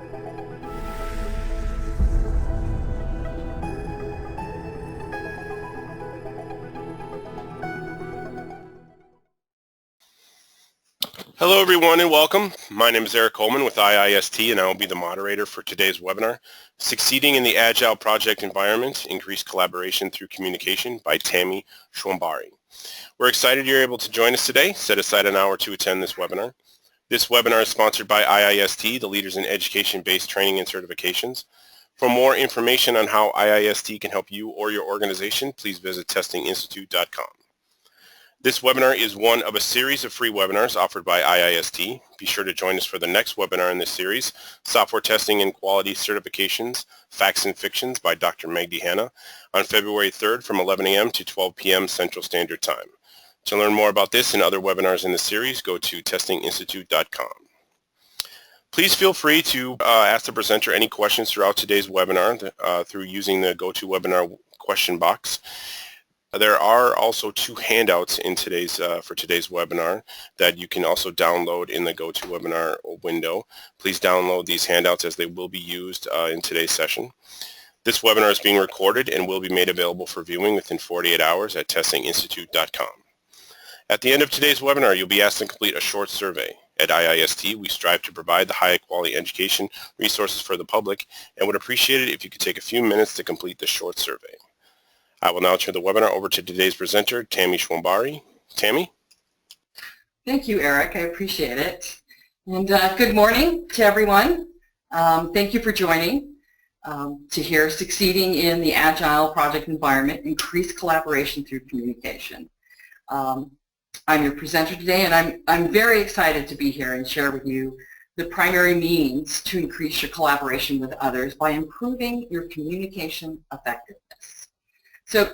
Hello everyone and welcome. My name is Eric Coleman with IIST and I will be the moderator for today's webinar, Succeeding in the Agile Project Environment, Increased Collaboration Through Communication by Tammy Schwambari. We're excited you're able to join us today. Set aside an hour to attend this webinar. This webinar is sponsored by IIST, the leaders in education-based training and certifications. For more information on how IIST can help you or your organization, please visit testinginstitute.com. This webinar is one of a series of free webinars offered by IIST. Be sure to join us for the next webinar in this series, Software Testing and Quality Certifications, Facts and Fictions by Dr. Magdi Hanna on February 3rd from 11 a.m. to 12 p.m. Central Standard Time. To learn more about this and other webinars in the series, go to testinginstitute.com. Please feel free to ask the presenter any questions throughout today's webinar through using the GoToWebinar question box. There are also two handouts in for today's webinar that you can also download in the GoToWebinar window. Please download these handouts as they will be used in today's session. This webinar is being recorded and will be made available for viewing within 48 hours at testinginstitute.com. At the end of today's webinar, you'll be asked to complete a short survey. At IIST, we strive to provide the high-quality education resources for the public and would appreciate it if you could take a few minutes to complete this short survey. I will now turn the webinar over to today's presenter, Tammy Schwambari. Tammy? Thank you, Eric. I appreciate it. And good morning to everyone. Thank you for joining to hear Succeeding in the Agile Project Environment, Increased Collaboration Through Communication. I'm your presenter today, and I'm very excited to be here and share with you the primary means to increase your collaboration with others by improving your communication effectiveness. So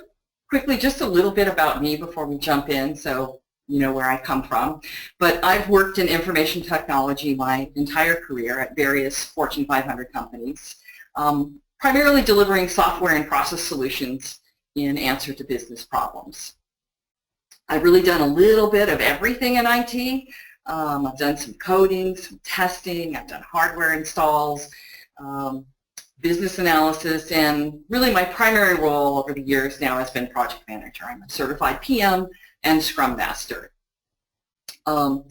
quickly, just a little bit about me before we jump in so you know where I come from. But I've worked in information technology my entire career at various Fortune 500 companies, primarily delivering software and process solutions in answer to business problems. I've really done a little bit of everything in IT. I've done some coding, some testing, I've done hardware installs, business analysis, and really my primary role over the years now has been project manager. I'm a certified PM and Scrum Master. But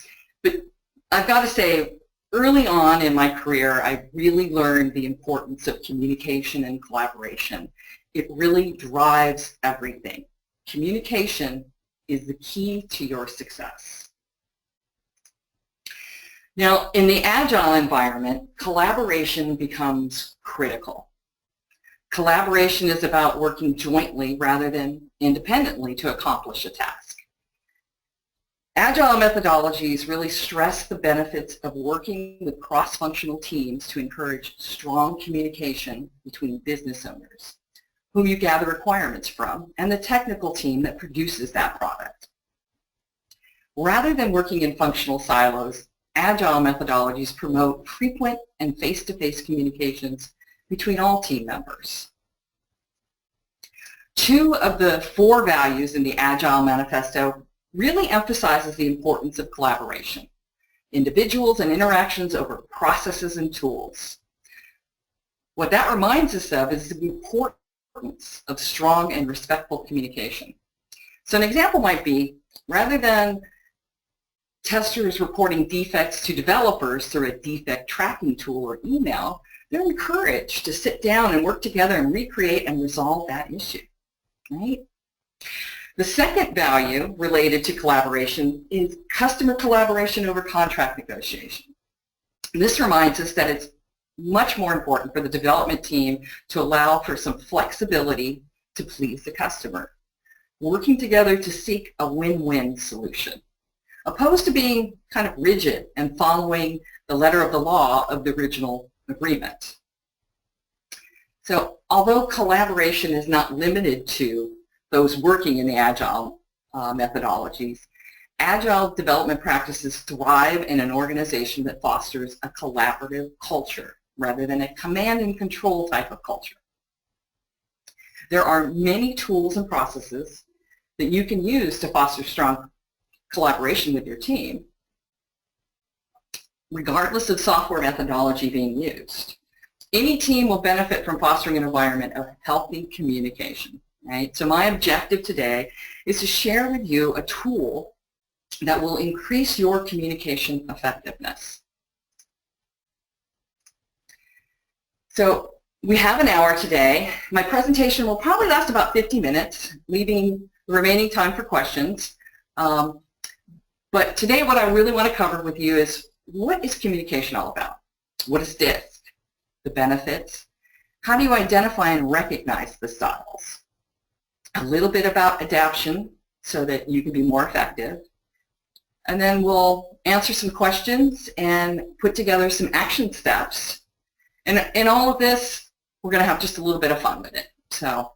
I've got to say, early on in my career, I really learned the importance of communication and collaboration. It really drives everything. Communication is the key to your success. Now, in the Agile environment, collaboration becomes critical. Collaboration is about working jointly rather than independently to accomplish a task. Agile methodologies really stress the benefits of working with cross-functional teams to encourage strong communication between business owners, whom you gather requirements from, and the technical team that produces that product. Rather than working in functional silos, Agile methodologies promote frequent and face-to-face communications between all team members. Two of the 4 values in the Agile Manifesto really emphasizes the importance of collaboration, individuals and interactions over processes and tools. What that reminds us of is the importance of strong and respectful communication. So an example might be, rather than testers reporting defects to developers through a defect tracking tool or email, they're encouraged to sit down and work together and recreate and resolve that issue, right? The second value related to collaboration is customer collaboration over contract negotiation. And this reminds us that it's much more important for the development team to allow for some flexibility to please the customer, working together to seek a win-win solution, opposed to being kind of rigid and following the letter of the law of the original agreement. So although collaboration is not limited to those working in the Agile methodologies, Agile development practices thrive in an organization that fosters a collaborative culture rather than a command and control type of culture. There are many tools and processes that you can use to foster strong collaboration with your team. regardless of software methodology being used. Any team will benefit from fostering an environment of healthy communication, right? So my objective today is to share with you a tool that will increase your communication effectiveness. So we have an hour today. My presentation will probably last about 50 minutes, leaving the remaining time for questions. But today what I really want to cover with you is, what is communication all about? What is DISC? The benefits? How do you identify and recognize the styles? A little bit about adaptation so that you can be more effective. And then we'll answer some questions and put together some action steps. And in all of this, we're going to have just a little bit of fun with it. So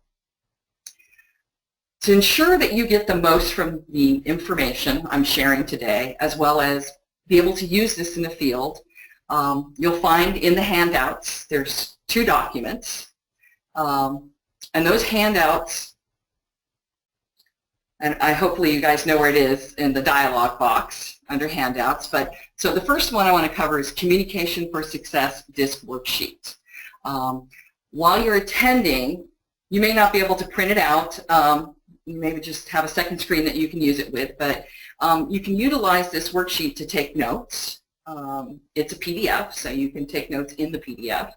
to ensure that you get the most from the information I'm sharing today, as well as be able to use this in the field, you'll find in the handouts, there's 2 documents. And those handouts, and hopefully you guys know where it is in the dialog box under handouts. But so the first one I want to cover is Communication for Success DISC Worksheet. While you're attending, you may not be able to print it out. You maybe just have a second screen that you can use it with, but you can utilize this worksheet to take notes. It's a PDF, so you can take notes in the PDF.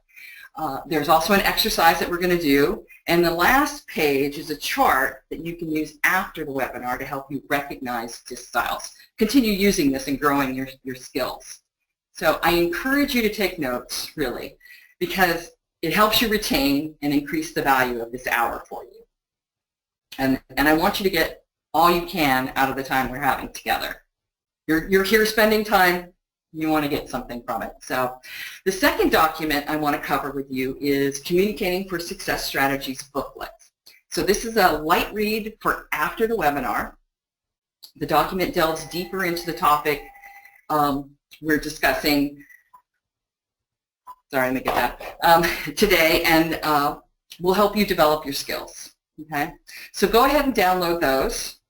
There's also an exercise that we're going to do, and the last page is a chart that you can use after the webinar to help you recognize DISC styles. Continue using this and growing your skills. So I encourage you to take notes, really, because it helps you retain and increase the value of this hour for you. And I want you to get all you can out of the time we're having together. You're here spending time, you want to get something from it. So the second document I want to cover with you is Communicating for Success Strategies booklet. So this is a light read for after the webinar. The document delves deeper into the topic we're discussing, sorry, let me get that, today, and will help you develop your skills. Okay, so go ahead and download those.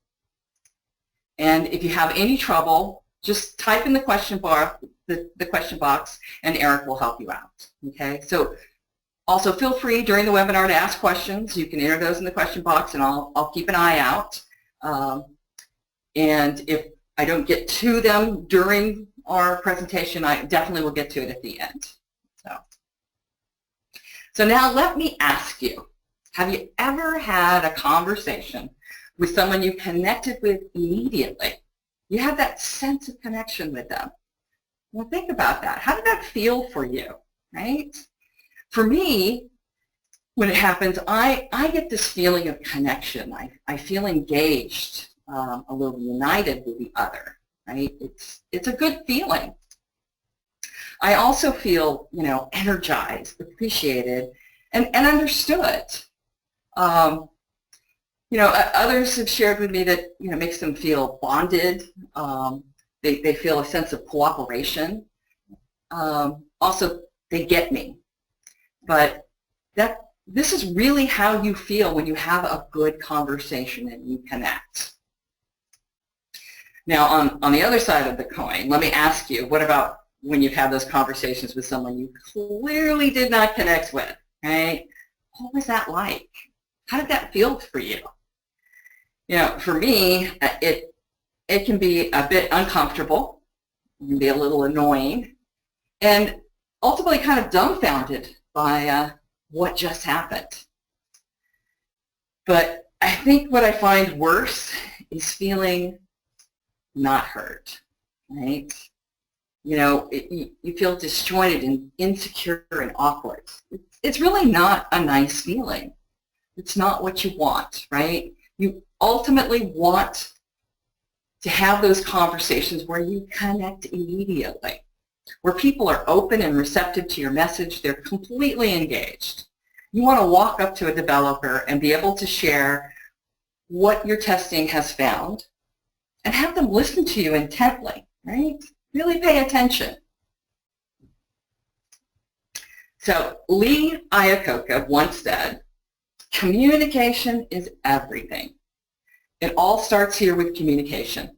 And if you have any trouble, just type in the question bar, the question box, and Eric will help you out. Okay, so also feel free during the webinar to ask questions. You can enter those in the question box, and I'll keep an eye out. And if I don't get to them during our presentation, I definitely will get to it at the end. So now let me ask you, have you ever had a conversation with someone you connected with immediately? You had that sense of connection with them. Well, think about that. How did that feel for you, right? For me, when it happens, I get this feeling of connection. I feel engaged, a little united with the other, right? It's a good feeling. I also feel, energized, appreciated, and understood. Others have shared with me that, makes them feel bonded. They feel a sense of cooperation. Also, they get me. But this is really how you feel when you have a good conversation and you connect. Now, on the other side of the coin, let me ask you, what about when you've had those conversations with someone you clearly did not connect with, right? What was that like? How did that feel for you? For me, it can be a bit uncomfortable, it can be a little annoying, and ultimately kind of dumbfounded by what just happened. But I think what I find worse is feeling not heard, right? You feel disjointed and insecure and awkward. It's really not a nice feeling. It's not what you want, right? You ultimately want to have those conversations where you connect immediately, where people are open and receptive to your message. They're completely engaged. You want to walk up to a developer and be able to share what your testing has found and have them listen to you intently, right? Really pay attention. So Lee Iacocca once said, communication is everything. It all starts here with communication.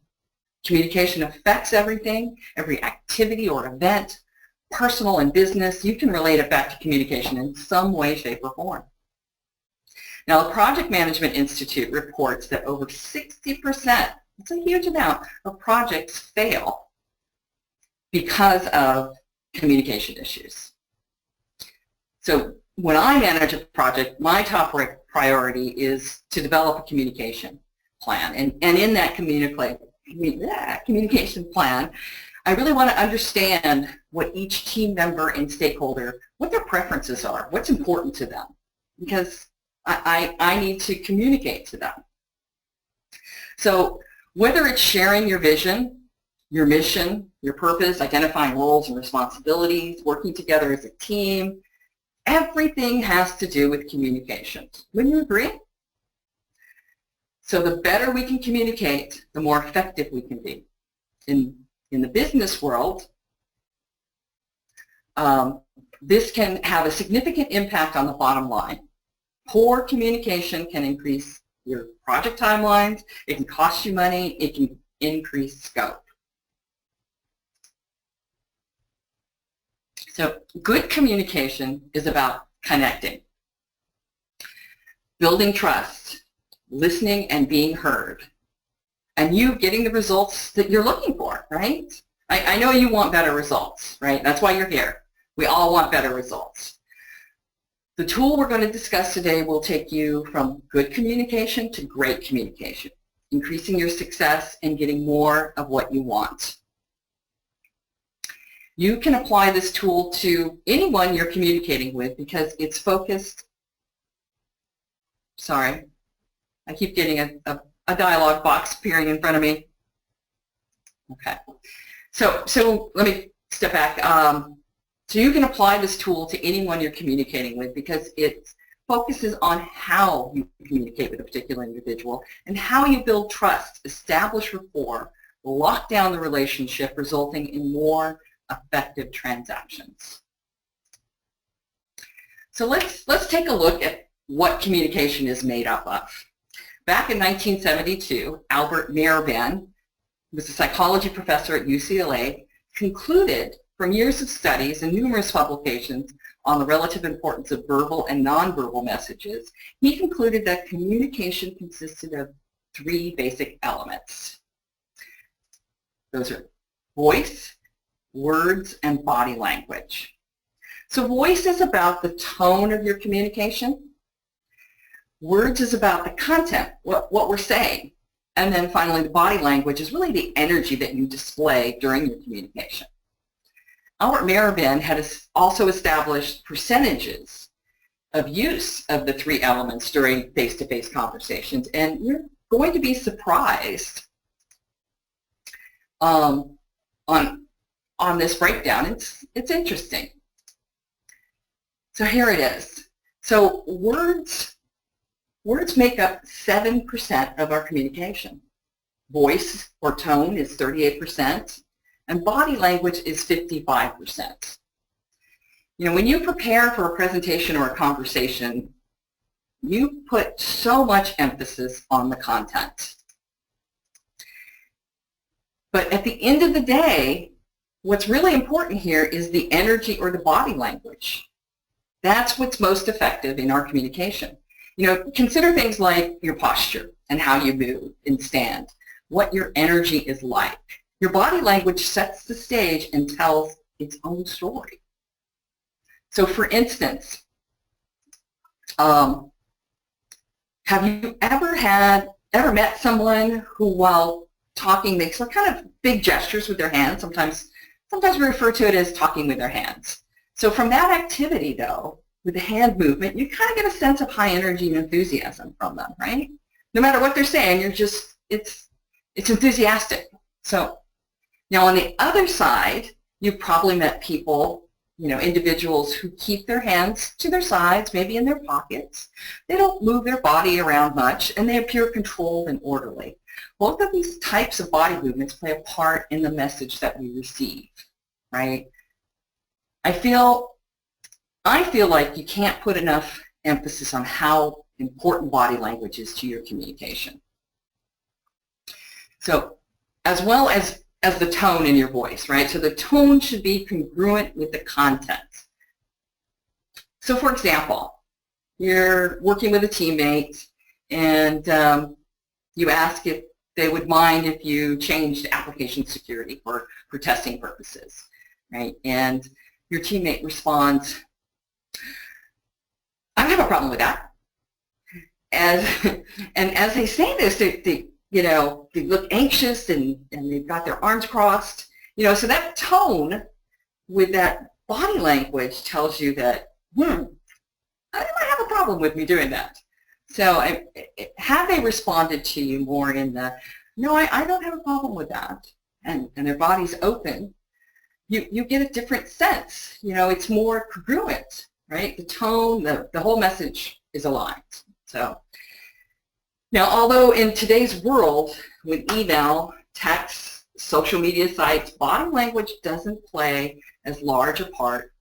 Communication affects everything, every activity or event, personal and business. You can relate it back to communication in some way, shape, or form. Now, the Project Management Institute reports that over 60%, that's a huge amount, of projects fail because of communication issues. So when I manage a project, my top priority is to develop a communication plan. And in that communication plan, I really want to understand what each team member and stakeholder, what their preferences are, what's important to them, because I need to communicate to them. So whether it's sharing your vision, your mission, your purpose, identifying roles and responsibilities, working together as a team, everything has to do with communication. Wouldn't you agree? So the better we can communicate, the more effective we can be. In the business world, this can have a significant impact on the bottom line. Poor communication can increase your project timelines, it can cost you money, it can increase scope. So good communication is about connecting, building trust, listening and being heard, and you getting the results that you're looking for, right? I know you want better results, right? That's why you're here. We all want better results. The tool we're going to discuss today will take you from good communication to great communication, increasing your success and getting more of what you want. You can apply this tool to anyone you're communicating with because it's focused. Sorry, I keep getting a dialog box appearing in front of me. Okay, so let me step back. So you can apply this tool to anyone you're communicating with because it focuses on how you communicate with a particular individual and how you build trust, establish rapport, lock down the relationship, resulting in more effective transactions. So let's take a look at what communication is made up of. Back in 1972, Albert Mirabin, who was a psychology professor at UCLA, concluded from years of studies and numerous publications on the relative importance of verbal and nonverbal messages, he concluded that communication consisted of three basic elements. Those are voice, words, and body language. So voice is about the tone of your communication. Words is about the content, what we're saying. And then finally, the body language is really the energy that you display during your communication. Albert Mirabin had also established percentages of use of the three elements during face-to-face conversations, and you're going to be surprised on this breakdown. It's interesting. So here it is. So words make up 7% of our communication. Voice or tone is 38%, and body language is 55%. You know, when you prepare for a presentation or a conversation, you put so much emphasis on the content. But at the end of the day, what's really important here is the energy or the body language. That's what's most effective in our communication. You know, consider things like your posture and how you move and stand, what your energy is like. Your body language sets the stage and tells its own story. So for instance, have you ever met someone who while talking makes some kind of big gestures with their hands? Sometimes we refer to it as talking with their hands. So from that activity though, with the hand movement, you kind of get a sense of high energy and enthusiasm from them, right? No matter what they're saying, it's enthusiastic. So now on the other side, you've probably met people, you know, individuals who keep their hands to their sides, maybe in their pockets. They don't move their body around much, and they appear controlled and orderly. Both of these types of body movements play a part in the message that we receive, right? I feel like you can't put enough emphasis on how important body language is to your communication. So as well as the tone in your voice, right? So the tone should be congruent with the content. So for example, you're working with a teammate and you ask if they would mind if you changed application security for testing purposes, right? And your teammate responds, I don't have a problem with that. And as they say this, they look anxious and they've got their arms crossed. So that tone with that body language tells you that, they might have a problem with me doing that. So had they responded to you more in the, no, I don't have a problem with that, and their body's open, you get a different sense. It's more congruent, right? The tone, the whole message is aligned. So now, although in today's world, with email, text, social media sites, body language doesn't play as large a part,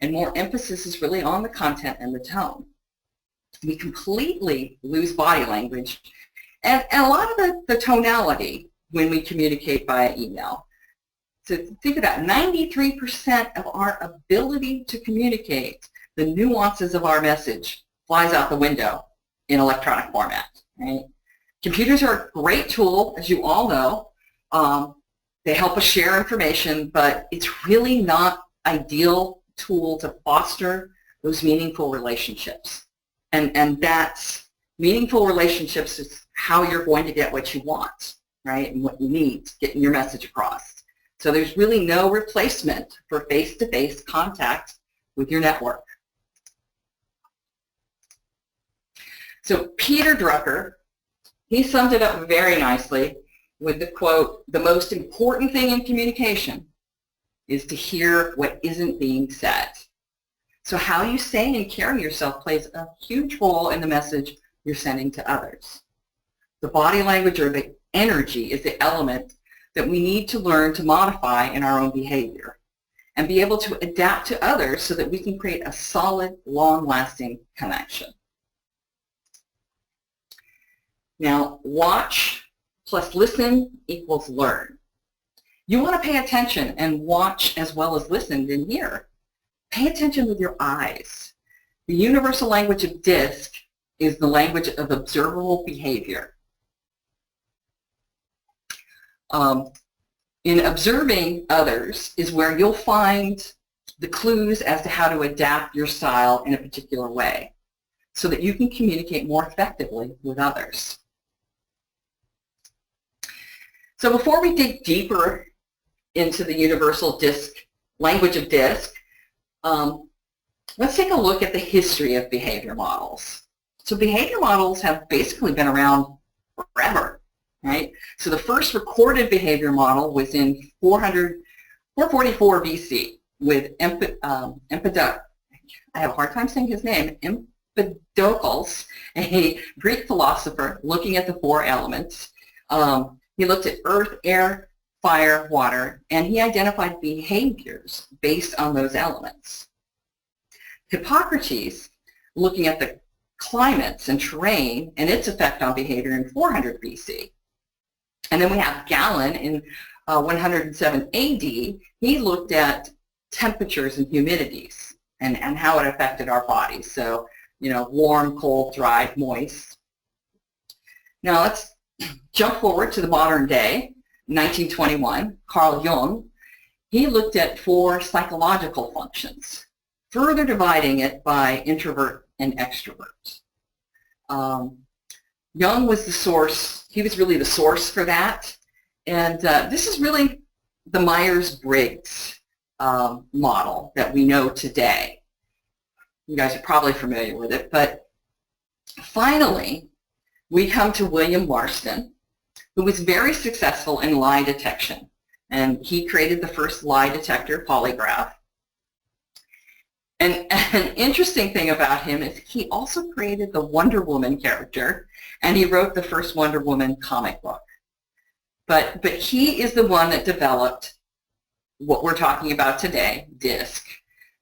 and more emphasis is really on the content and the tone. We completely lose body language and a lot of the tonality when we communicate via email. So think about 93% of our ability to communicate the nuances of our message flies out the window in electronic format, right? Computers are a great tool, as you all know. They help us share information, but it's really not ideal tool to foster those meaningful relationships. And that's meaningful relationships is how you're going to get what you want, right? And what you need to get your message across. So there's really no replacement for face-to-face contact with your network. So Peter Drucker, he summed it up very nicely with the quote, "The most important thing in communication is to hear what isn't being said." So how you say and carry yourself plays a huge role in the message you're sending to others. The body language or the energy is the element that we need to learn to modify in our own behavior and be able to adapt to others so that we can create a solid, long-lasting connection. Now, watch plus listen equals learn. You want to pay attention and watch as well as listen and hear. Pay attention with your eyes. The universal language of DISC is the language of observable behavior. In observing others is where you'll find the clues as to how to adapt your style in a particular way so that you can communicate more effectively with others. So before we dig deeper into the universal DISC, language of DISC, let's take a look at the history of behavior models. So behavior models have basically been around forever, right? So the first recorded behavior model was in 444 BC with I have a hard time saying his name, Empedocles, a Greek philosopher looking at the four elements. He looked at earth, air, fire, water, and he identified behaviors based on those elements. Hippocrates, looking at the climates and terrain and its effect on behavior in 400 BC. And then we have Galen in 107 AD. He looked at temperatures and humidities and how it affected our bodies. So, warm, cold, dry, moist. Now let's jump forward to the modern day, 1921, Carl Jung. He looked at 4 psychological functions, further dividing it by introvert and extrovert. Jung was the source, he was really the source for that, and this is really the Myers-Briggs model that we know today. You guys are probably familiar with it, but finally we come to William Marston, who was very successful in lie detection, and he created the first lie detector polygraph. And an interesting thing about him is he also created the Wonder Woman character, and he wrote the first Wonder Woman comic book. But he is the one that developed what we're talking about today, DISC,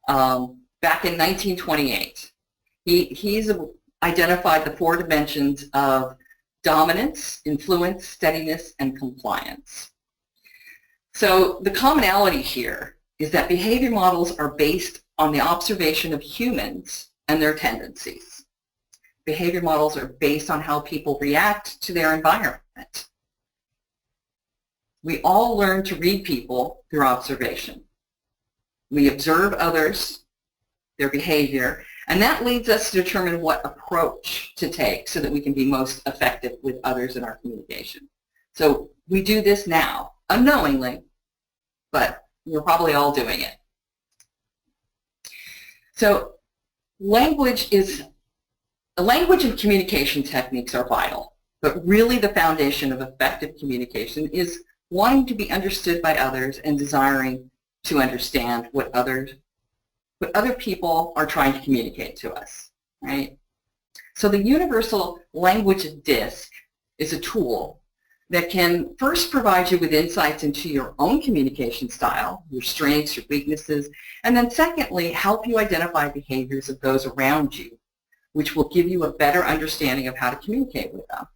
back in 1928. He's identified the 4 dimensions of dominance, influence, steadiness, and compliance. So the commonality here is that behavior models are based on the observation of humans and their tendencies. Behavior models are based on how people react to their environment. We all learn to read people through observation. We observe others, their behavior, and that leads us to determine what approach to take so that we can be most effective with others in our communication. So we do this now, unknowingly, but we're probably all doing it. So language and communication techniques are vital, but really the foundation of effective communication is wanting to be understood by others and desiring to understand what other people are trying to communicate to us, right? So the universal language DISC is a tool that can first provide you with insights into your own communication style, your strengths, your weaknesses, and then secondly, help you identify behaviors of those around you, which will give you a better understanding of how to communicate with them.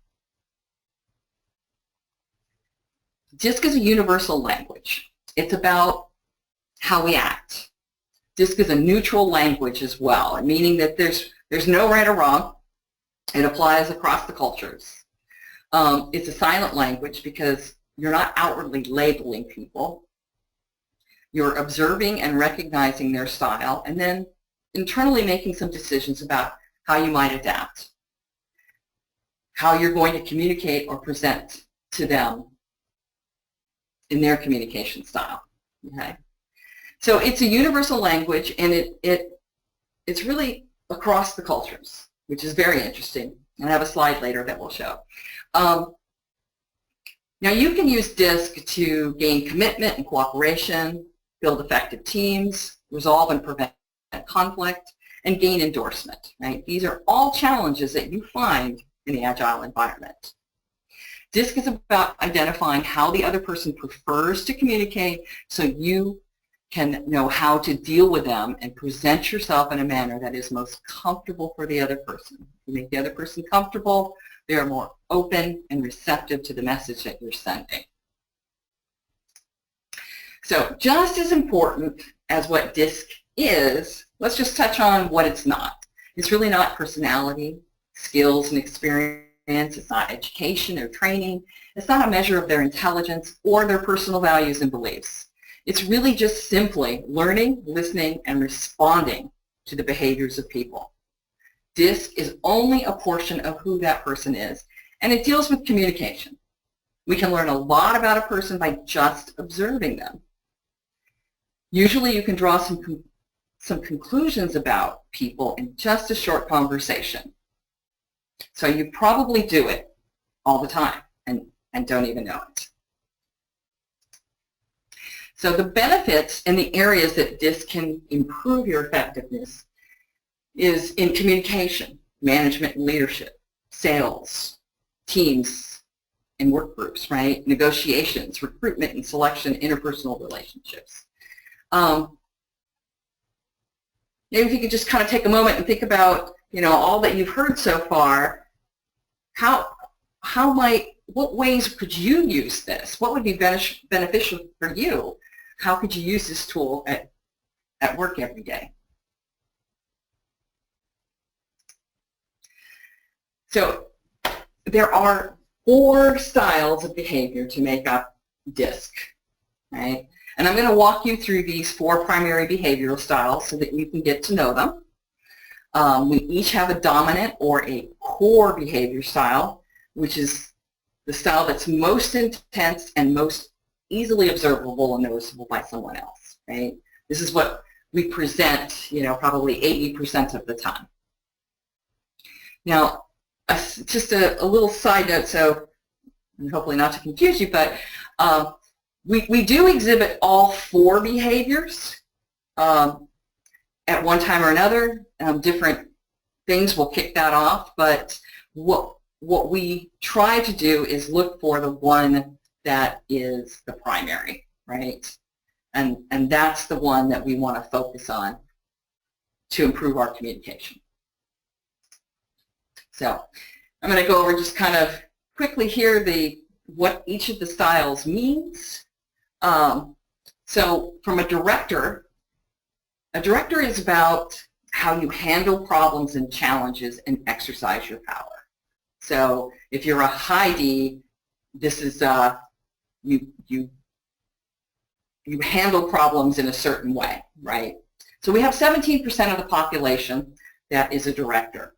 DISC is a universal language. It's about how we act. DISC is a neutral language as well, meaning that there's no right or wrong. It applies across the cultures. It's a silent language because you're not outwardly labeling people. You're observing and recognizing their style and then internally making some decisions about how you might adapt, how you're going to communicate or present to them in their communication style. Okay? So it's a universal language, and it's really across the cultures, which is very interesting. And I have a slide later that will show. Now you can use DISC to gain commitment and cooperation, build effective teams, resolve and prevent conflict, and gain endorsement. Right? These are all challenges that you find in the Agile environment. DISC is about identifying how the other person prefers to communicate so you can know how to deal with them and present yourself in a manner that is most comfortable for the other person. If you make the other person comfortable, they are more open and receptive to the message that you're sending. So just as important as what DISC is, let's just touch on what it's not. It's really not personality, skills, and experience. It's not education or training. It's not a measure of their intelligence or their personal values and beliefs. It's really just simply learning, listening, and responding to the behaviors of people. DISC is only a portion of who that person is, and it deals with communication. We can learn a lot about a person by just observing them. Usually you can draw some conclusions about people in just a short conversation. So you probably do it all the time and don't even know it. So the benefits in the areas that DISC can improve your effectiveness is in communication, management and leadership, sales, teams and work groups, right? Negotiations, recruitment and selection, interpersonal relationships. Maybe if you could just kind of take a moment and think about, all that you've heard so far, what ways could you use this? What would be beneficial for you? How could you use this tool at work every day? So there are 4 styles of behavior to make up DISC, right? And I'm going to walk you through these 4 primary behavioral styles so that you can get to know them. We each have a dominant or a core behavior style, which is the style that's most intense and most easily observable and noticeable by someone else, right? This is what we present, probably 80% of the time. Now, just a little side note, so and hopefully not to confuse you, but we do exhibit all 4 behaviors at one time or another. Different things will kick that off, but what we try to do is look for the one that is the primary, right? And that's the one that we want to focus on to improve our communication. So I'm going to go over just kind of quickly here what each of the styles means. So from a director is about how you handle problems and challenges and exercise your power. So if you're a high D, this is you handle problems in a certain way, right? So we have 17% of the population that is a director.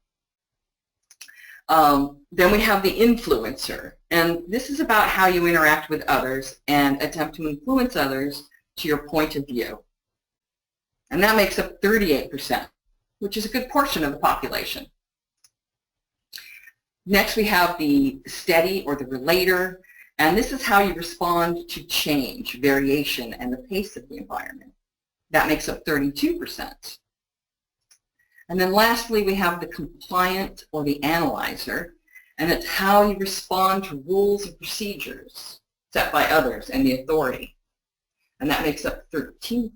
Then we have the influencer, and this is about how you interact with others and attempt to influence others to your point of view. And that makes up 38%, which is a good portion of the population. Next we have the steady or the relator, and this is how you respond to change, variation, and the pace of the environment. That makes up 32%. And then lastly, we have the compliant or the analyzer, and it's how you respond to rules and procedures set by others and the authority. And that makes up 13%.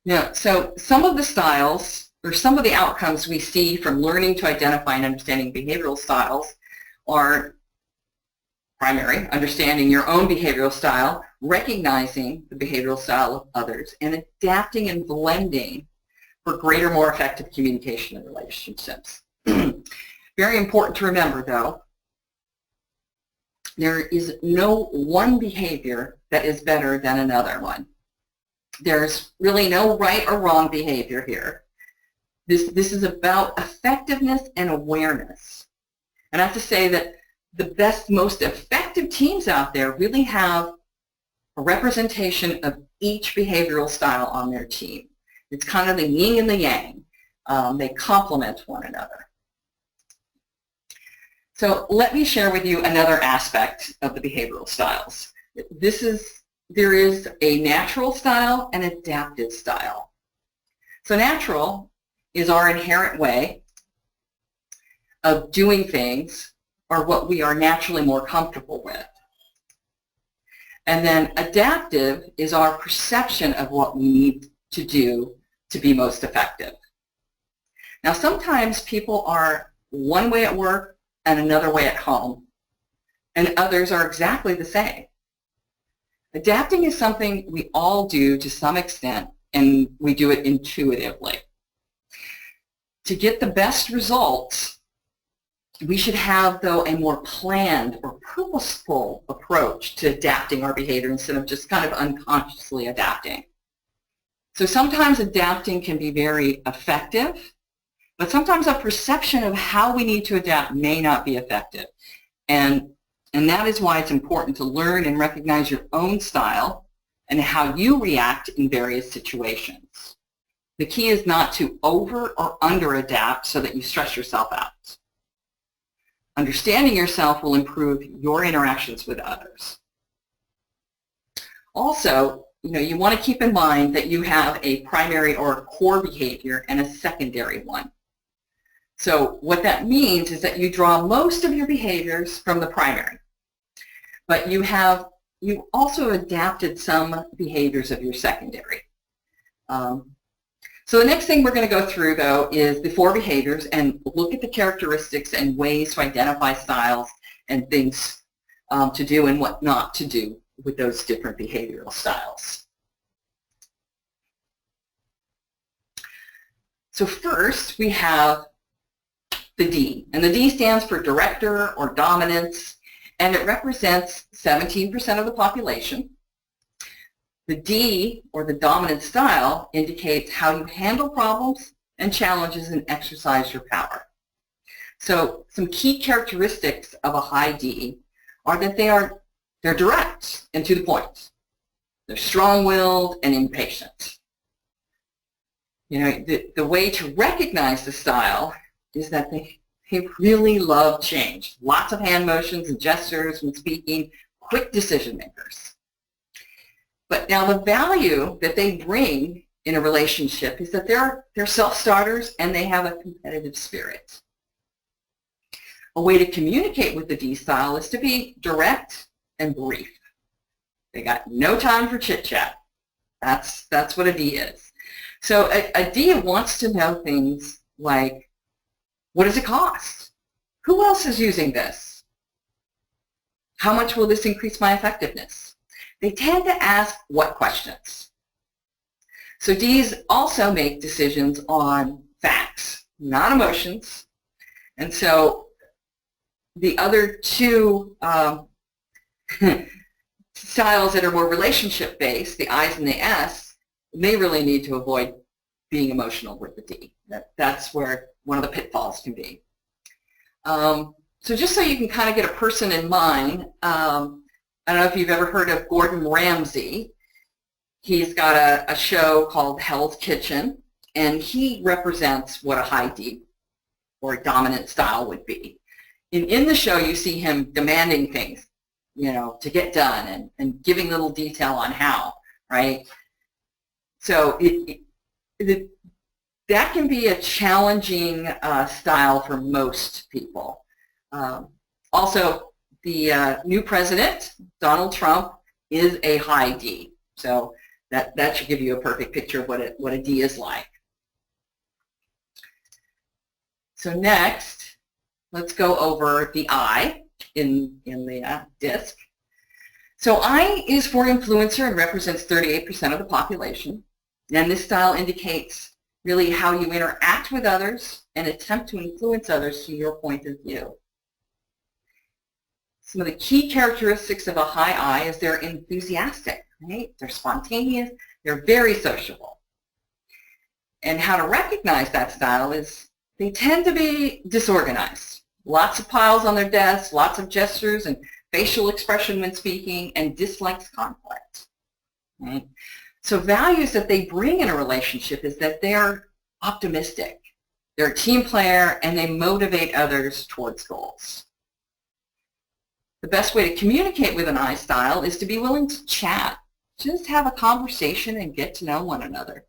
Now, so some of the styles, or some of the outcomes we see from learning to identify and understanding behavioral styles are primary, understanding your own behavioral style, recognizing the behavioral style of others, and adapting and blending for greater, more effective communication and relationships. Very important to remember, though, there is no one behavior that is better than another one. There's really no right or wrong behavior here. This is about effectiveness and awareness. And I have to say that the best, most effective teams out there really have a representation of each behavioral style on their team. It's kind of the yin and the yang. They complement one another. So let me share with you another aspect of the behavioral styles. There is a natural style and adaptive style. So natural is our inherent way of doing things, or what we are naturally more comfortable with. And then adaptive is our perception of what we need to do to be most effective. Now sometimes people are one way at work and another way at home, and others are exactly the same. Adapting is something we all do to some extent, and we do it intuitively. To get the best results, we should have, though, a more planned or purposeful approach to adapting our behavior instead of just kind of unconsciously adapting. So sometimes adapting can be very effective, but sometimes our perception of how we need to adapt may not be effective. And that is why it's important to learn and recognize your own style and how you react in various situations. The key is not to over or under adapt so that you stress yourself out. Understanding yourself will improve your interactions with others. Also, you want to keep in mind that you have a primary or a core behavior and a secondary one. So what that means is that you draw most of your behaviors from the primary, but you also adapted some behaviors of your secondary. So the next thing we're going to go through, though, is the 4 behaviors and look at the characteristics and ways to identify styles and things to do and what not to do with those different behavioral styles. So first, we have the D, and the D stands for director or dominance, and it represents 17% of the population. The D, or the dominant style, indicates how you handle problems and challenges and exercise your power. So some key characteristics of a high D are that they're direct and to the point. They're strong-willed and impatient. The way to recognize the style is that they really love change. Lots of hand motions and gestures when speaking, quick decision makers. But now the value that they bring in a relationship is that they're self-starters and they have a competitive spirit. A way to communicate with the D style is to be direct and brief. They got no time for chit-chat. That's what a D is. So a D wants to know things like, what does it cost? Who else is using this? How much will this increase my effectiveness? They tend to ask what questions. So Ds also make decisions on facts, not emotions. And so the other two styles that are more relationship-based, the I's and the S, they really need to avoid being emotional with the D. That's where one of the pitfalls can be. So just so you can kind of get a person in mind, I don't know if you've ever heard of Gordon Ramsay. He's got a show called Hell's Kitchen, and he represents what a high D or a dominant style would be. In the show, you see him demanding things, you know, to get done and giving little detail on how, right? So that can be a challenging style for most people. Also, the new president, Donald Trump, is a high D. So that should give you a perfect picture of what a D is like. So next, let's go over the I in the DISC. So I is for influencer and represents 38% of the population. And this style indicates really how you interact with others and attempt to influence others to your point of view. Some of the key characteristics of a high I is they're enthusiastic, right? They're spontaneous, they're very sociable. And how to recognize that style is they tend to be disorganized. Lots of piles on their desks, lots of gestures and facial expression when speaking, and dislikes conflict. Right? So values that they bring in a relationship is that they're optimistic, they're a team player, and they motivate others towards goals. The best way to communicate with an I style is to be willing to chat. Just have a conversation and get to know one another.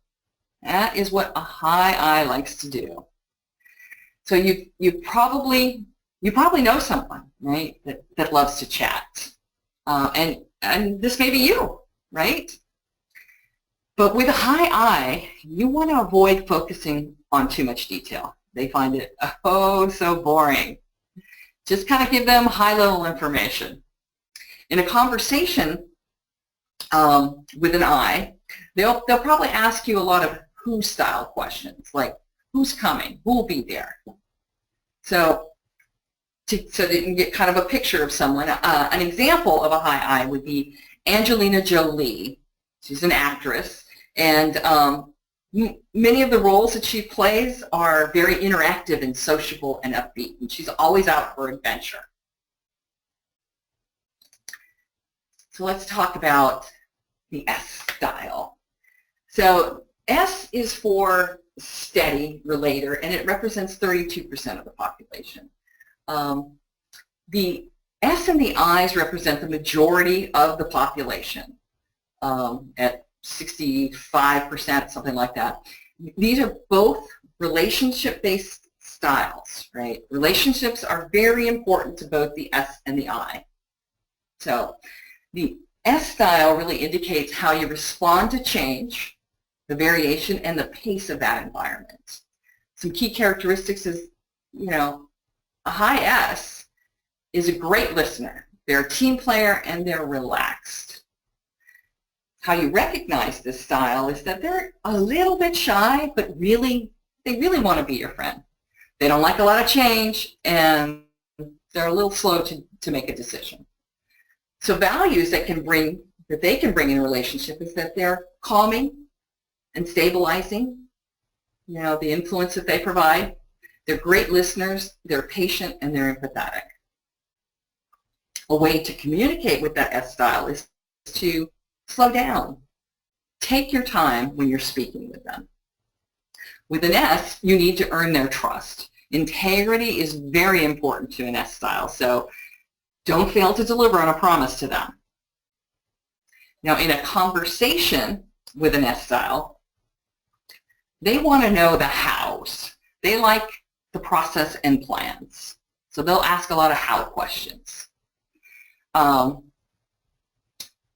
That is what a high I likes to do. So you probably know someone, right, that loves to chat. And this may be you, right? But with a high I, you want to avoid focusing on too much detail. They find it oh so boring. Just kind of give them high-level information. In a conversation with an I, they'll probably ask you a lot of who style questions, like who's coming, who will be there. So that you can get kind of a picture of someone. An example of a high I would be Angelina Jolie. She's an actress, and many of the roles that she plays are very interactive and sociable and upbeat, and she's always out for adventure. So let's talk about the S style. So S is for steady relator, and it represents 32% of the population. The S and the I's represent the majority of the population at 65%, something like that. These are both relationship-based styles, right? Relationships are very important to both the S and the I. So the S style really indicates how you respond to change, the variation, and the pace of that environment. Some key characteristics is, you know, a high S is a great listener. They're a team player and they're relaxed. How you recognize this style is that they're a little bit shy, but they really want to be your friend. They don't like a lot of change, and they're a little slow to make a decision. So values that they can bring in a relationship is that they're calming and stabilizing, you know, the influence that they provide. They're great listeners, they're patient, and they're empathetic. A way to communicate with that S style is to slow down. Take your time when you're speaking with them. With an S, you need to earn their trust. Integrity is very important to an S style, so don't fail to deliver on a promise to them. Now, in a conversation with an S style, they want to know the hows. They like the process and plans. So they'll ask a lot of how questions.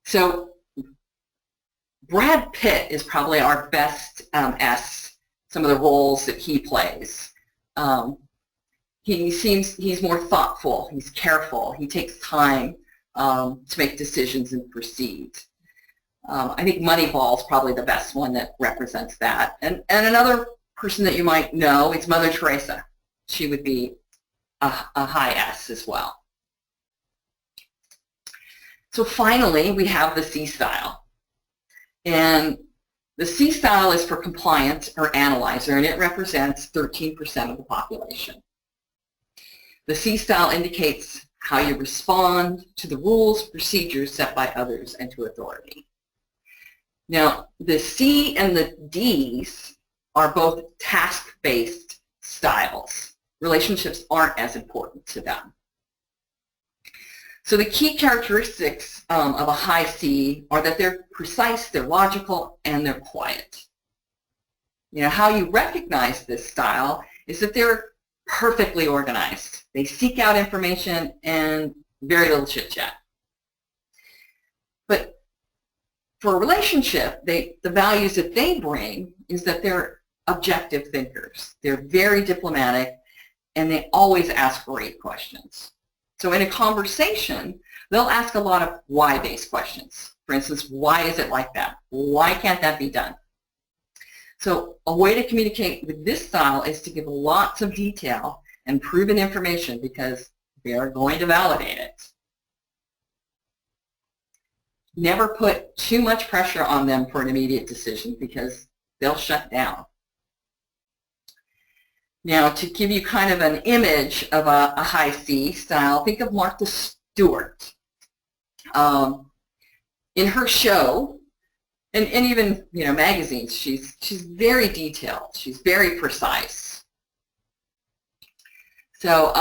So Brad Pitt is probably our best S, some of the roles that he plays. He's more thoughtful, he's careful, he takes time to make decisions and proceed. I think Moneyball is probably the best one that represents that. And another person that you might know is Mother Teresa. She would be a high S as well. So finally, we have the C style. And the C style is for compliant or analyzer, and it represents 13% of the population. The C style indicates how you respond to the rules, procedures set by others and to authority. Now, the C and the Ds are both task-based styles. Relationships aren't as important to them. So the key characteristics of a high C are that they're precise, they're logical, and they're quiet. You know, how you recognize this style is that they're perfectly organized. They seek out information and very little chit-chat. But for a relationship, the values that they bring is that they're objective thinkers. They're very diplomatic, and they always ask great questions. So in a conversation, they'll ask a lot of why-based questions. For instance, why is it like that? Why can't that be done? So a way to communicate with this style is to give lots of detail and proven information because they're going to validate it. Never put too much pressure on them for an immediate decision because they'll shut down. Now, to give you kind of an image of a high C style, think of Martha Stewart. In her show, and even magazines, she's very detailed. She's very precise. So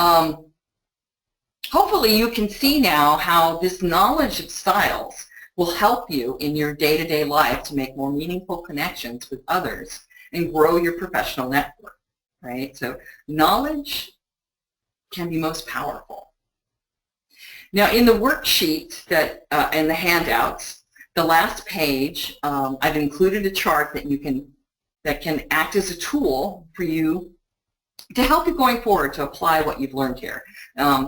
hopefully you can see now how this knowledge of styles will help you in your day-to-day life to make more meaningful connections with others and grow your professional network. Right? So knowledge can be most powerful. Now in the worksheet that and the handouts, the last page, I've included a chart that can act as a tool for you to help you going forward to apply what you've learned here.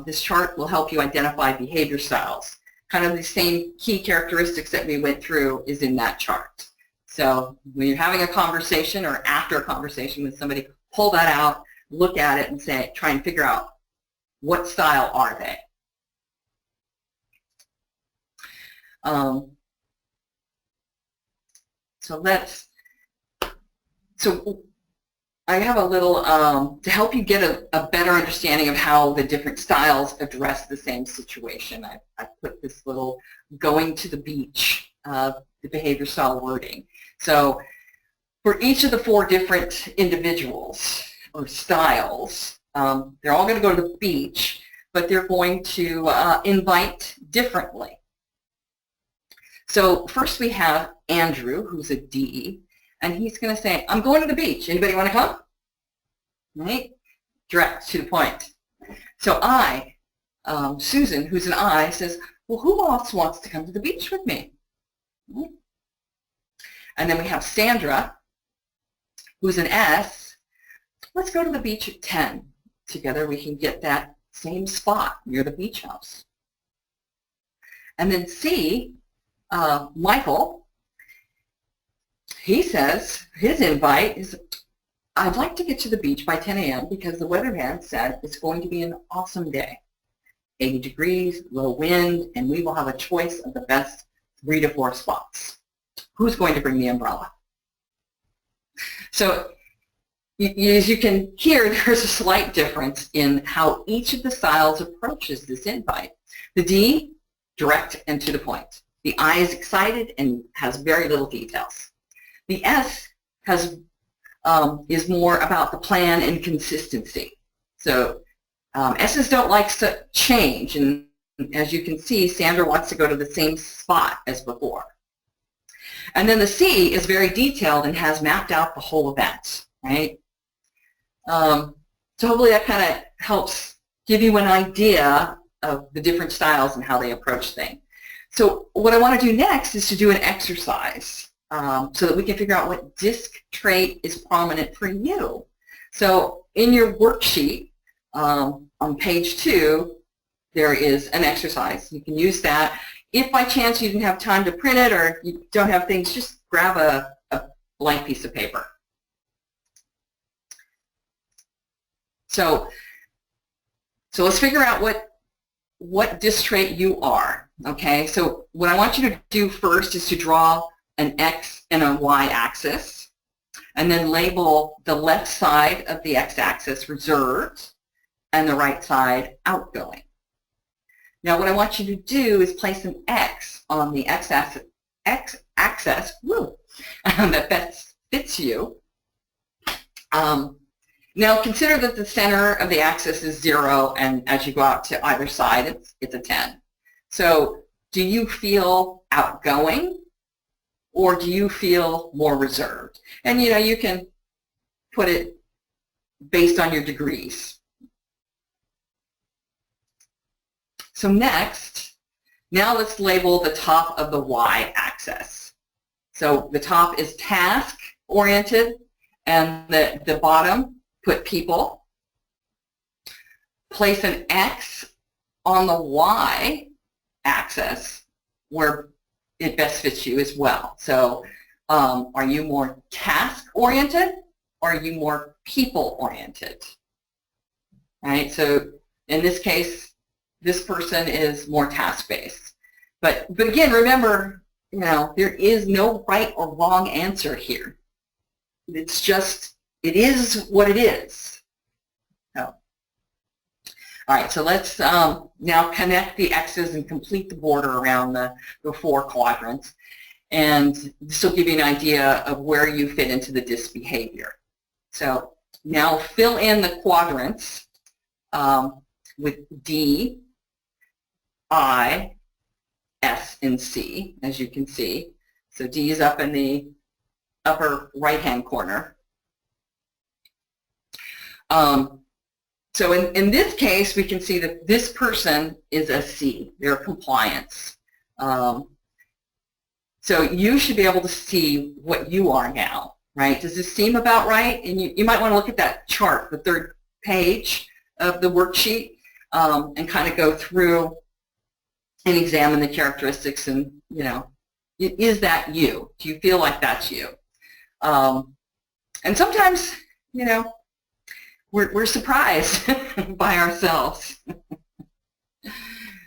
This chart will help you identify behavior styles. Kind of the same key characteristics that we went through is in that chart. So when you're having a conversation or after a conversation with somebody, pull that out, look at it, and try and figure out what style are they. So I have a little, to help you get a better understanding of how the different styles address the same situation. I put this little going to the beach, the behavior style wording. So for each of the 4 different individuals or styles, they're all going to go to the beach, but they're going to invite differently. So first we have Andrew, who's a D, and he's going to say, I'm going to the beach. Anybody want to come? Right? Direct to the point. So I, Susan, who's an I, says, well, who else wants to come to the beach with me? Right? And then we have Sandra, who's an S. Let's go to the beach at 10. Together we can get that same spot near the beach house. And then C, Michael, he says his invite is, I'd like to get to the beach by 10 a.m. because the weatherman said it's going to be an awesome day. 80 degrees, low wind, and we will have a choice of the best 3 to 4 spots. Who's going to bring the umbrella? So as you can hear, there's a slight difference in how each of the styles approaches this invite. The D, direct and to the point. The I is excited and has very little details. The S is more about the plan and consistency. So S's don't like to change, and as you can see, Sandra wants to go to the same spot as before. And then the C is very detailed and has mapped out the whole event, right? So hopefully that kind of helps give you an idea of the different styles and how they approach things. So what I want to do next is to do an exercise so that we can figure out what DISC trait is prominent for you. So in your worksheet on page 2, there is an exercise. You can use that. If by chance you didn't have time to print it or you don't have things, just grab a blank piece of paper. So let's figure out what DISC trait you are. Okay, so what I want you to do first is to draw an X and a Y axis, and then label the left side of the X axis reserved and the right side outgoing. Now what I want you to do is place an X on the X axis that best fits you. Now consider that the center of the axis is 0, and as you go out to either side, it's a 10. So do you feel outgoing, or do you feel more reserved? And you can put it based on your degrees. So next, now let's label the top of the Y-axis. So the top is task-oriented, and the bottom, put people. Place an X on the Y-axis where it best fits you as well. So are you more task-oriented, or are you more people-oriented? Right? So in this case, this person is more task-based. But again, remember, there is no right or wrong answer here. It's just, it is what it is. So, all right, so let's now connect the X's and complete the border around the 4 quadrants. And this will give you an idea of where you fit into the DISC behavior. So now fill in the quadrants with D, I, S, and C, as you can see. So D is up in the upper right-hand corner. So in this case, we can see that this person is a C. They're compliance. So you should be able to see what you are now, right? Does this seem about right? And you might want to look at that chart, the 3rd page of the worksheet, and kind of go through and examine the characteristics and, is that you? Do you feel like that's you? And sometimes, we're surprised by ourselves.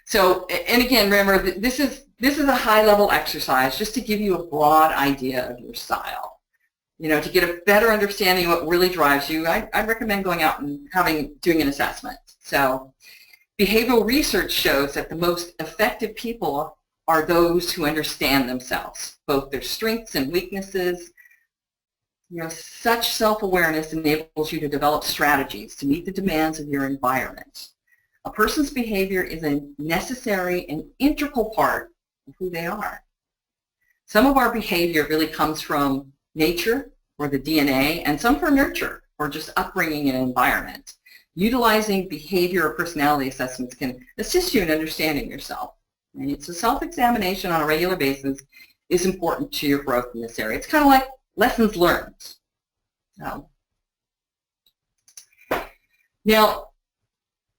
So, and again, remember, this is a high-level exercise just to give you a broad idea of your style. To get a better understanding of what really drives you, I'd recommend going out and doing an assessment. So, behavioral research shows that the most effective people are those who understand themselves, both their strengths and weaknesses. Such self-awareness enables you to develop strategies to meet the demands of your environment. A person's behavior is a necessary and integral part of who they are. Some of our behavior really comes from nature or the DNA, and some from nurture or just upbringing and environment. Utilizing behavior or personality assessments can assist you in understanding yourself. Right? So self-examination on a regular basis is important to your growth in this area. It's kind of like lessons learned. Now,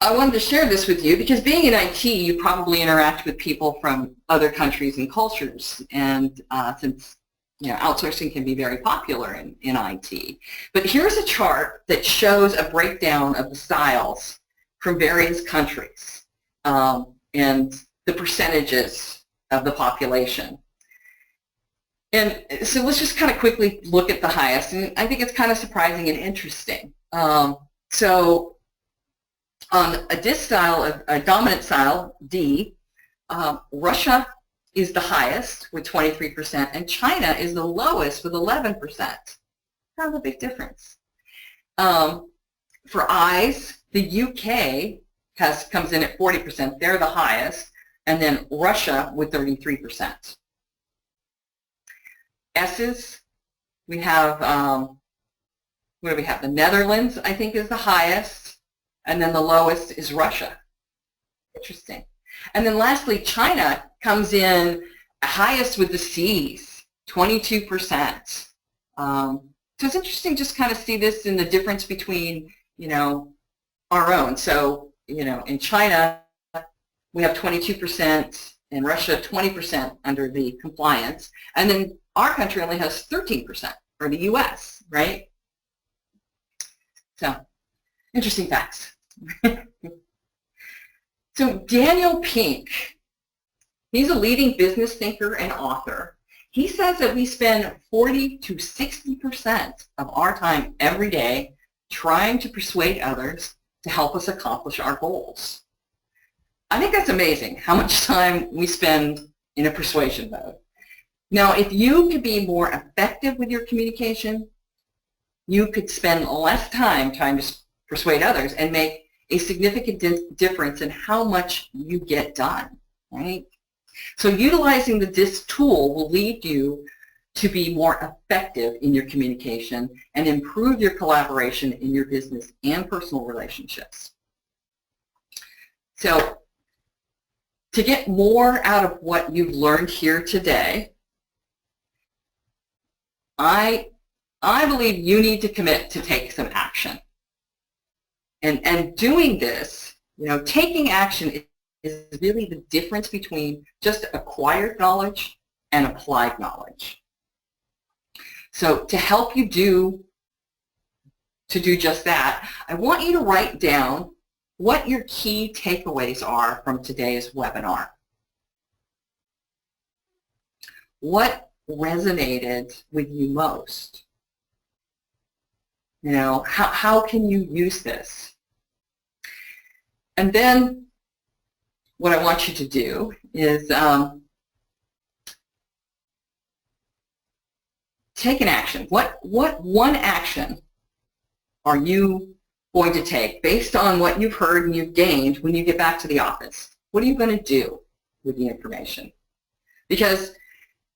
I wanted to share this with you because being in IT, you probably interact with people from other countries and cultures, and since outsourcing can be very popular in IT. But here's a chart that shows a breakdown of the styles from various countries and the percentages of the population. And so let's just kind of quickly look at the highest, and I think it's kind of surprising and interesting. So on a DISC style, a dominant style, D, Russia is the highest with 23%, and China is the lowest with 11%. Kind of a big difference. For I's, the UK comes in at 40%. They're the highest, and then Russia with 33%. S's, we have, what do we have? The Netherlands, I think, is the highest, and then the lowest is Russia. Interesting. And then lastly, China comes in highest with the C's, 22%. So it's interesting just kind of see this in the difference between, our own. So, in China, we have 22%, and Russia 20% under the compliance, and then our country only has 13%, or the US, right? So, interesting facts. So Daniel Pink, he's a leading business thinker and author. He says that we spend 40 to 60% of our time every day trying to persuade others to help us accomplish our goals. I think that's amazing how much time we spend in a persuasion mode. Now, if you could be more effective with your communication, you could spend less time trying to persuade others and make a significant difference in how much you get done, right? So utilizing the DISC tool will lead you to be more effective in your communication and improve your collaboration in your business and personal relationships. So to get more out of what you've learned here today, I believe you need to commit to take some action. And doing this, taking action is really the difference between just acquired knowledge and applied knowledge. So to help you do just that, I want you to write down what your key takeaways are from today's webinar. What resonated with you most? How can you use this? And then what I want you to do is take an action. What one action are you going to take based on what you've heard and you've gained when you get back to the office? What are you going to do with the information? Because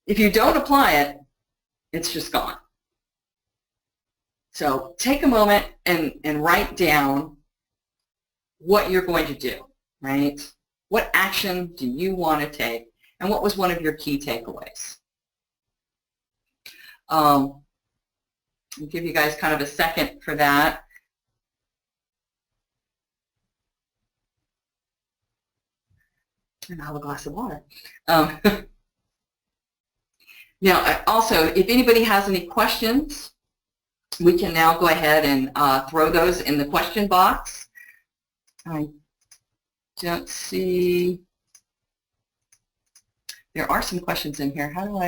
if you don't apply it, it's just gone. So take a moment and write down what you're going to do, right? What action do you want to take, and what was one of your key takeaways? I'll give you guys kind of a second for that. And I'll have a glass of water. Now, also, if anybody has any questions, we can now go ahead and throw those in the question box. I don't see, there are some questions in here. How do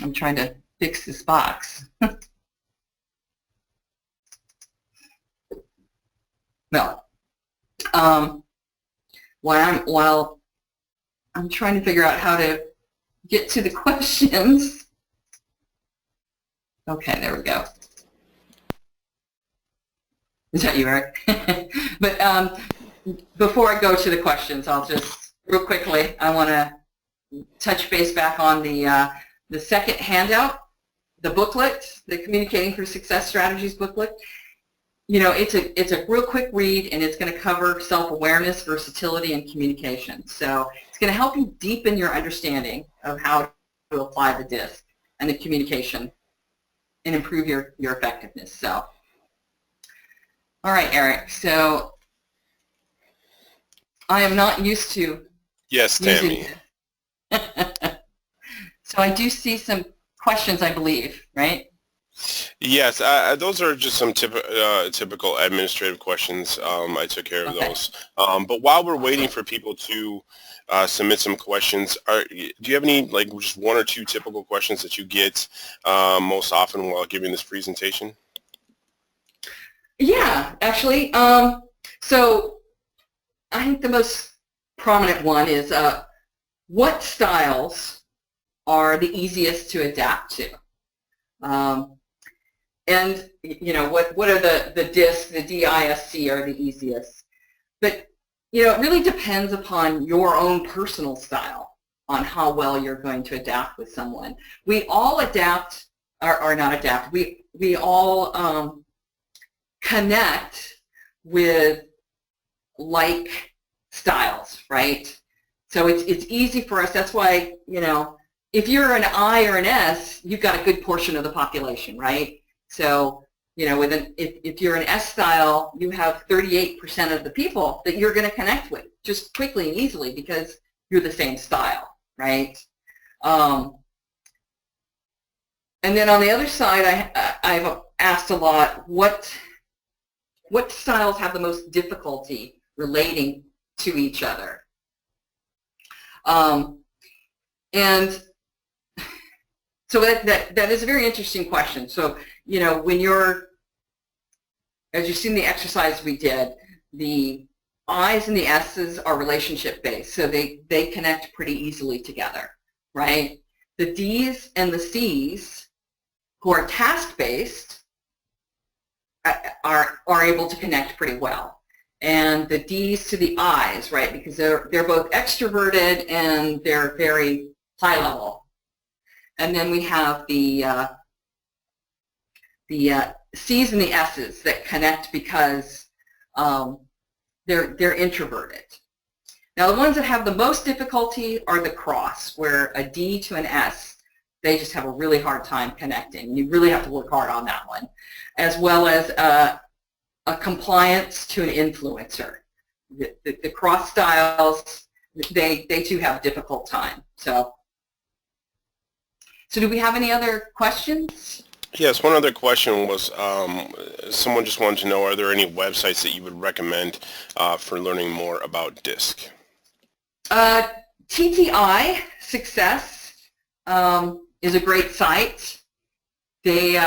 I'm trying to fix this box. Well, while I'm trying to figure out how to get to the questions. Okay, there we go. Is that you, Eric? But before I go to the questions, I'll just, real quickly, I want to touch base back on the second handout, the booklet, the Communicating for Success Strategies booklet. It's a real quick read, and it's going to cover self-awareness, versatility, and communication. So it's going to help you deepen your understanding of how to apply the DISC and the communication and improve your effectiveness. So, all right, Eric. So I am not used to Yes, Tammy. So I do see some questions, I believe, right? Yes, those are just some typical administrative questions. I took care of those. But while we're waiting for people to submit some questions, do you have any, just one or two typical questions that you get most often while giving this presentation? Yeah, actually. So I think the most prominent one is what styles are the easiest to adapt to? And what are the DISC, the DISC are the easiest. But it really depends upon your own personal style on how well you're going to adapt with someone. We all adapt, or not adapt, we all connect with like styles, right? So it's easy for us. That's why, if you're an I or an S, you've got a good portion of the population, right? So You know, if you're an S style, you have 38% of the people that you're going to connect with just quickly and easily because you're the same style, right? And then on the other side, I've asked a lot, what styles have the most difficulty relating to each other? And so that is a very interesting question. So, you know, when as you've seen the exercise we did, the I's and the S's are relationship-based, so they connect pretty easily together, right? The D's and the C's, who are task-based, are able to connect pretty well. And the D's to the I's, right, because they're both extroverted and they're very high level. And then we have the C's and the S's that connect because they're introverted. Now the ones that have the most difficulty are the cross, where a D to an S, they just have a really hard time connecting. You really have to work hard on that one, as well as a compliance to an influencer. The cross styles, they too have a difficult time. So do we have any other questions? Yes, one other question was, someone just wanted to know, are there any websites that you would recommend for learning more about DISC? TTI Success is a great site. They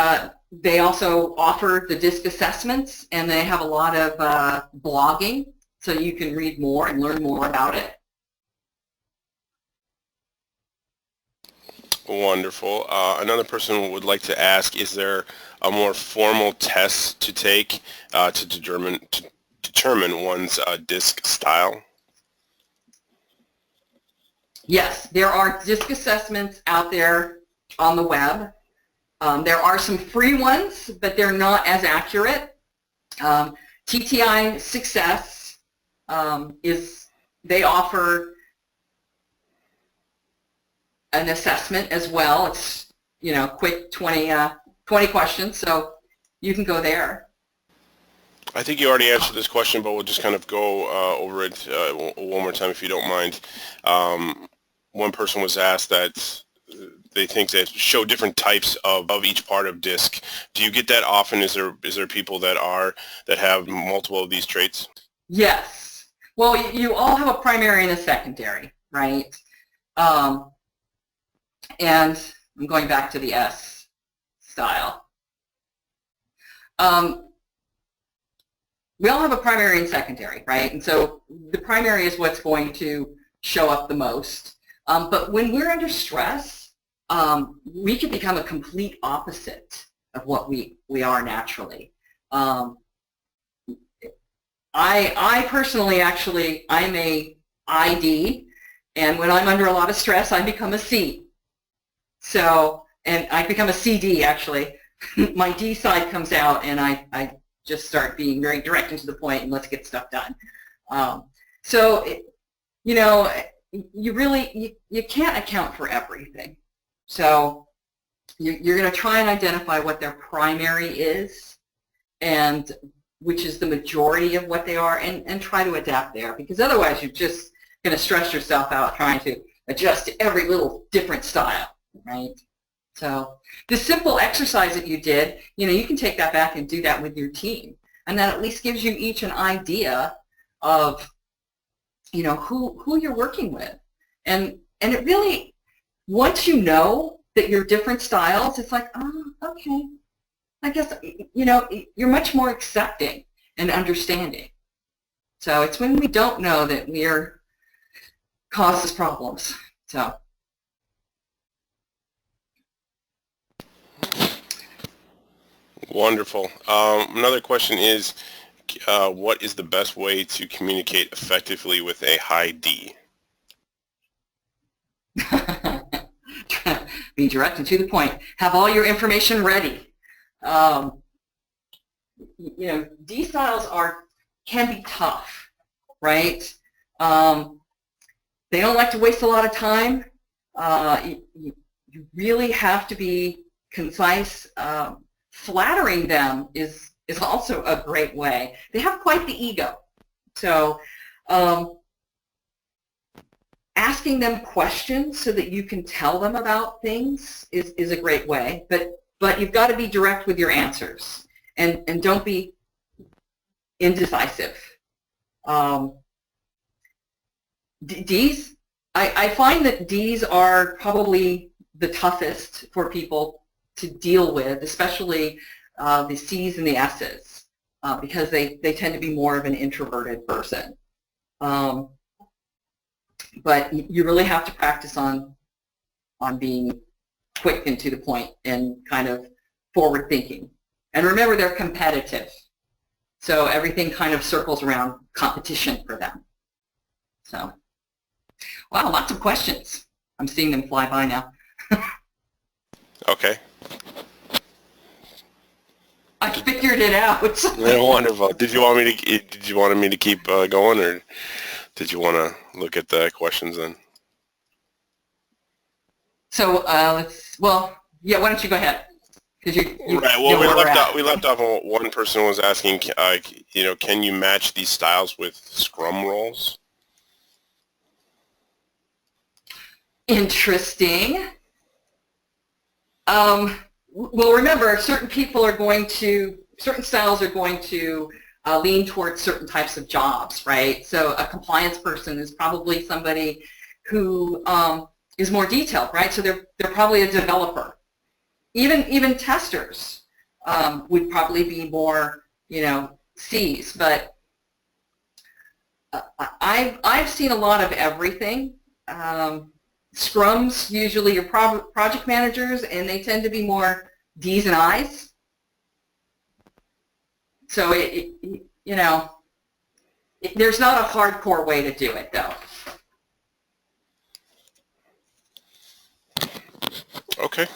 also offer the DISC assessments, and they have a lot of blogging, so you can read more and learn more about it. Wonderful. Another person would like to ask, is there a more formal test to take to determine one's DISC style? Yes, there are DISC assessments out there on the web. There are some free ones, but they're not as accurate. TTI Success they offer an assessment as well. It's, you know, quick 20 questions, so you can go there. I think you already answered this question, but we'll just kind of go over it one more time if you don't mind. One person was asked that they think they show different types of each part of DISC. Do you get that often? Is there people that have multiple of these traits? Yes. Well, you all have a primary and a secondary, right? And I'm going back to the S style. We all have a primary and secondary, right? And so the primary is what's going to show up the most. But when we're under stress, we can become a complete opposite of what we are naturally. I personally, actually, I'm a ID, and when I'm under a lot of stress, I become a C. So, and I become a CD, actually. My D side comes out, and I just start being very direct and to the point, and let's get stuff done. You know, you can't account for everything. So you're going to try and identify what their primary is, and which is the majority of what they are, and try to adapt there, because otherwise you're just going to stress yourself out trying to adjust to every little different style, right? So the simple exercise that you did, you know, you can take that back and do that with your team, and that at least gives you each an idea of, you know, who you're working with. And it really, once you know that you're different styles, it's like, oh, okay. I guess, you know, you're much more accepting and understanding. So it's when we don't know that we're causes problems. So. Wonderful. Another question is, what is the best way to communicate effectively with a high D? Be direct and to the point. Have all your information ready. You know, D styles can be tough, right? They don't like to waste a lot of time. You really have to be concise, flattering them is also a great way. They have quite the ego. So asking them questions so that you can tell them about things is a great way. But you've got to be direct with your answers, and don't be indecisive. D's, I find that D's are probably the toughest for people to deal with, especially the C's and the S's, because they tend to be more of an introverted person. But you really have to practice on being quick and to the point and kind of forward thinking. And remember, they're competitive. So everything kind of circles around competition for them. So, wow, lots of questions. I'm seeing them fly by now. Okay. I figured it out. Yeah, wonderful. Did you want me to keep going, or did you want to look at the questions then? So well, yeah. Why don't you go ahead? Because you right. Well, we left off on one person was asking, can you match these styles with Scrum roles? Interesting. Well, remember, certain styles are going to lean towards certain types of jobs, right? So a compliance person is probably somebody who is more detailed, right? So they're probably a developer. Even testers would probably be more, C's. But I've seen a lot of everything. Scrums usually are project managers, and they tend to be more D's and I's. So there's not a hardcore way to do it, though. Okay.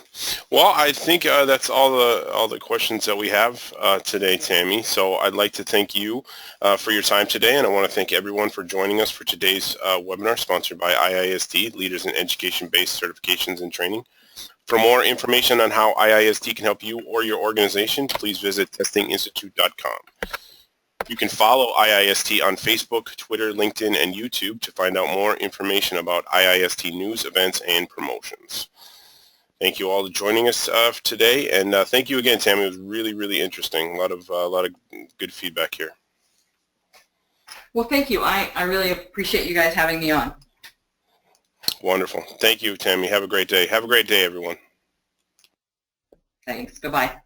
Well, I think that's all the questions that we have today, Tammy. So I'd like to thank you for your time today, and I want to thank everyone for joining us for today's webinar sponsored by IIST, Leaders in Education-Based Certifications and Training. For more information on how IIST can help you or your organization, please visit testinginstitute.com. You can follow IIST on Facebook, Twitter, LinkedIn, and YouTube to find out more information about IIST news, events, and promotions. Thank you all for joining us today, and thank you again, Tammy. It was really, really interesting. A lot of good feedback here. Well, thank you. I really appreciate you guys having me on. Wonderful. Thank you, Tammy. Have a great day. Have a great day, everyone. Thanks. Goodbye.